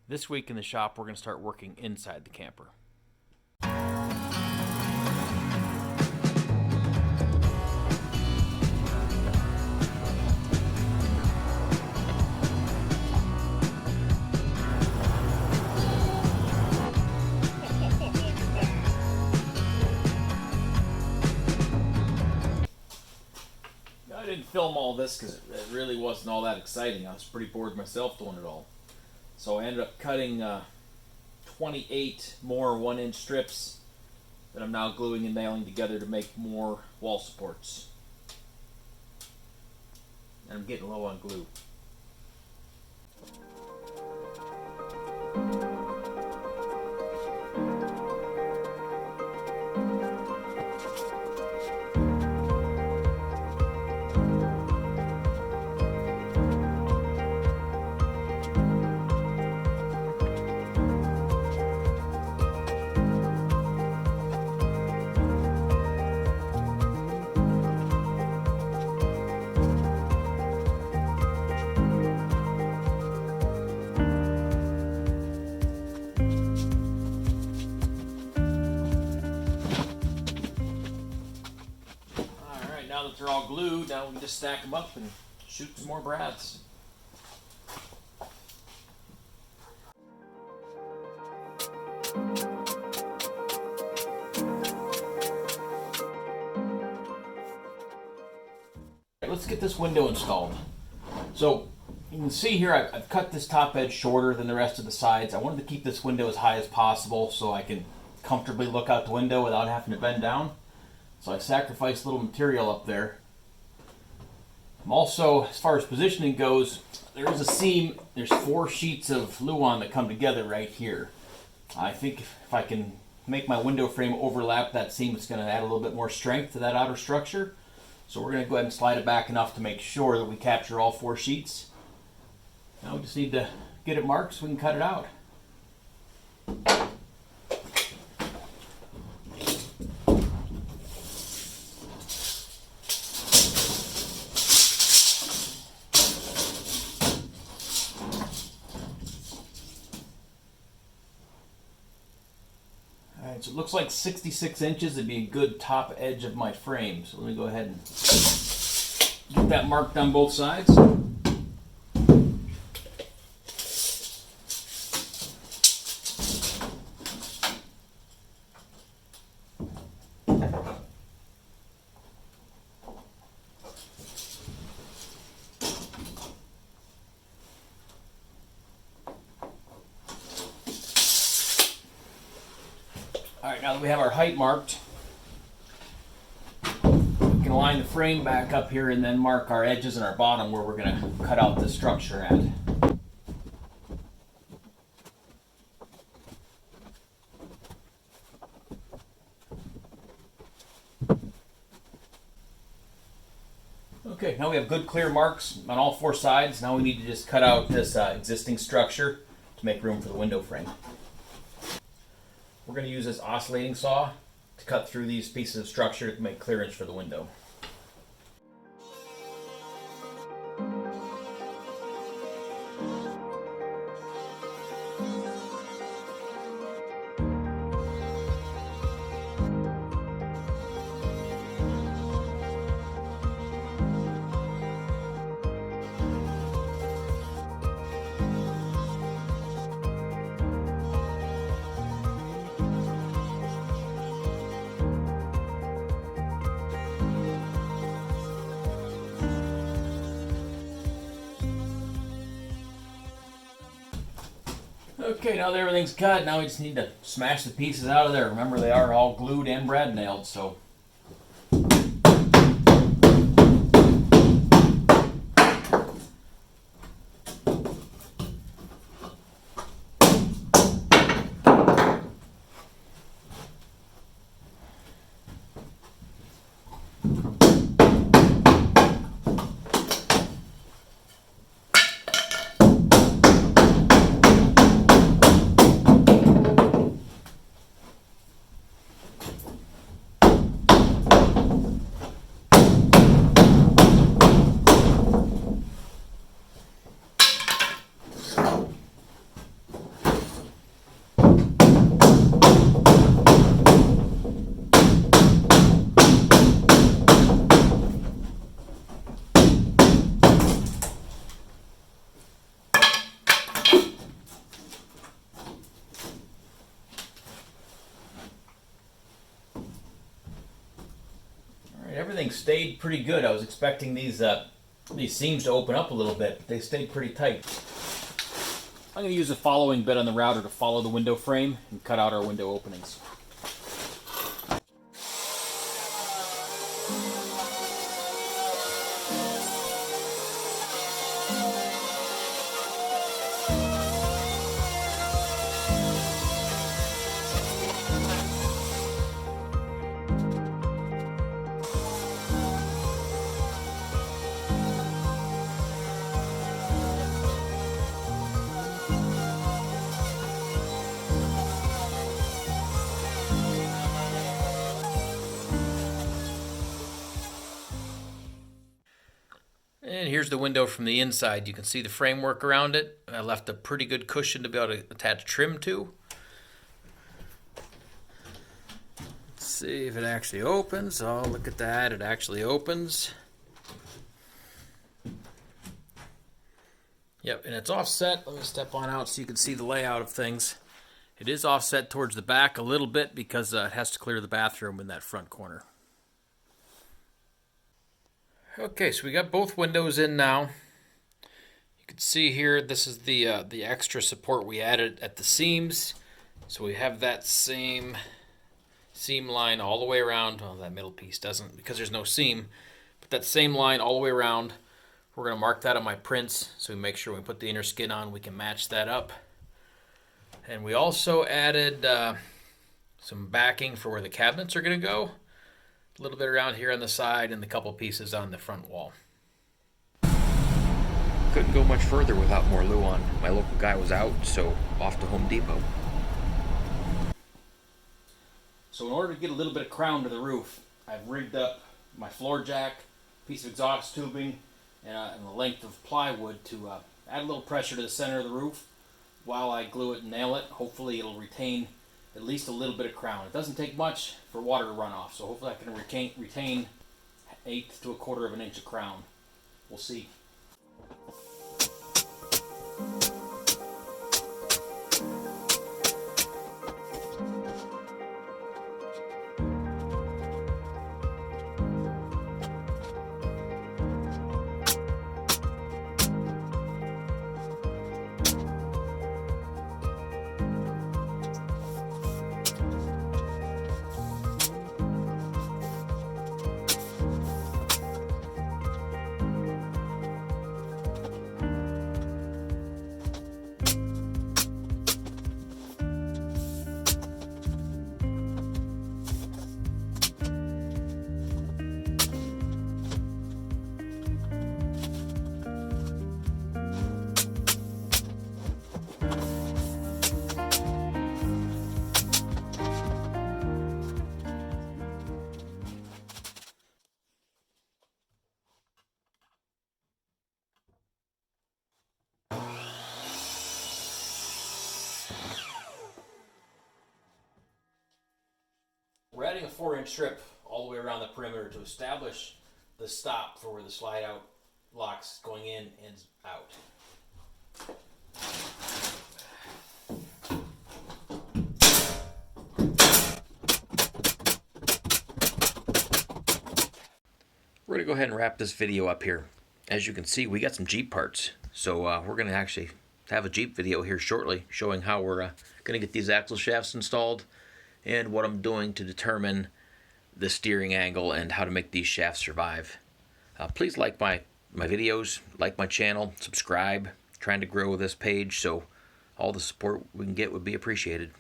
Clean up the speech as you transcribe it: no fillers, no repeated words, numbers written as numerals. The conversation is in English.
This week in the shop, we're going to start working inside the camper. I didn't film all this because it really wasn't all that exciting. I was pretty bored myself doing it all. So I ended up cutting 28 more 1-inch strips that I'm now gluing and nailing together to make more wall supports. And I'm getting low on glue. Now that they're all glued, now we can just stack them up and shoot some more brads. Let's get this window installed. So you can see here I've cut this top edge shorter than the rest of the sides. I wanted to keep this window as high as possible so I can comfortably look out the window without having to bend down. So I sacrificed a little material up there. I'm also, as far as positioning goes, there is a seam. There's 4 sheets of luan that come together right here. I think if I can make my window frame overlap that seam, it's going to add a little bit more strength to that outer structure. So we're going to go ahead and slide it back enough to make sure that we capture all 4 sheets. Now we just need to get it marked so we can cut it out. Alright, so it looks like 66 inches would be a good top edge of my frame. So let me go ahead and get that marked on both sides. Alright, now that we have our height marked, we can line the frame back up here and then mark our edges and our bottom where we're going to cut out the structure at. Okay, now we have good clear marks on all 4 sides. Now we need to just cut out this existing structure to make room for the window frame. We're going to use this oscillating saw to cut through these pieces of structure to make clearance for the window. Okay, now that everything's cut, now we just need to smash the pieces out of there. Remember, they are all glued and brad nailed, so. everything stayed pretty good. I was expecting these seams to open up a little bit, but they stayed pretty tight. I'm going to use the following bit on the router to follow the window frame and cut out our window openings. And here's the window from the inside. You can see the framework around it. I left a pretty good cushion to be able to attach trim to. Let's see if it actually opens. Oh, look at that. It actually opens. Yep, and it's offset. Let me step on out so you can see the layout of things. It is offset towards the back a little bit because it has to clear the bathroom in that front corner. Okay, so we got both windows in now. You can see here, this is the extra support we added at the seams. So we have that same seam line all the way around. Well, that middle piece doesn't because there's no seam, but that same line all the way around. We're going to mark that on my prints so we make sure when we put the inner skin on, we can match that up. And we also added some backing for where the cabinets are going to go. A little bit around here on the side and a couple pieces on the front wall. Couldn't go much further without more luan. My local guy was out, so off to Home Depot. So in order to get a little bit of crown to the roof, I've rigged up my floor jack, piece of exhaust tubing, and a length of plywood to add a little pressure to the center of the roof while I glue it and nail it. Hopefully it'll retain at least a little bit of crown. It doesn't take much for water to run off, so hopefully I can retain 1/8 to 1/4 of an inch of crown. We'll see. We're adding a 4-inch strip all the way around the perimeter to establish the stop for where the slide out locks going in and out. We're going to go ahead and wrap this video up here. As you can see, we got some Jeep parts. So we're going to actually have a Jeep video here shortly showing how we're going to get these axle shafts installed and what I'm doing to determine the steering angle and how to make these shafts survive. Please like my videos, like my channel, subscribe. Trying to grow this page, so all the support we can get would be appreciated.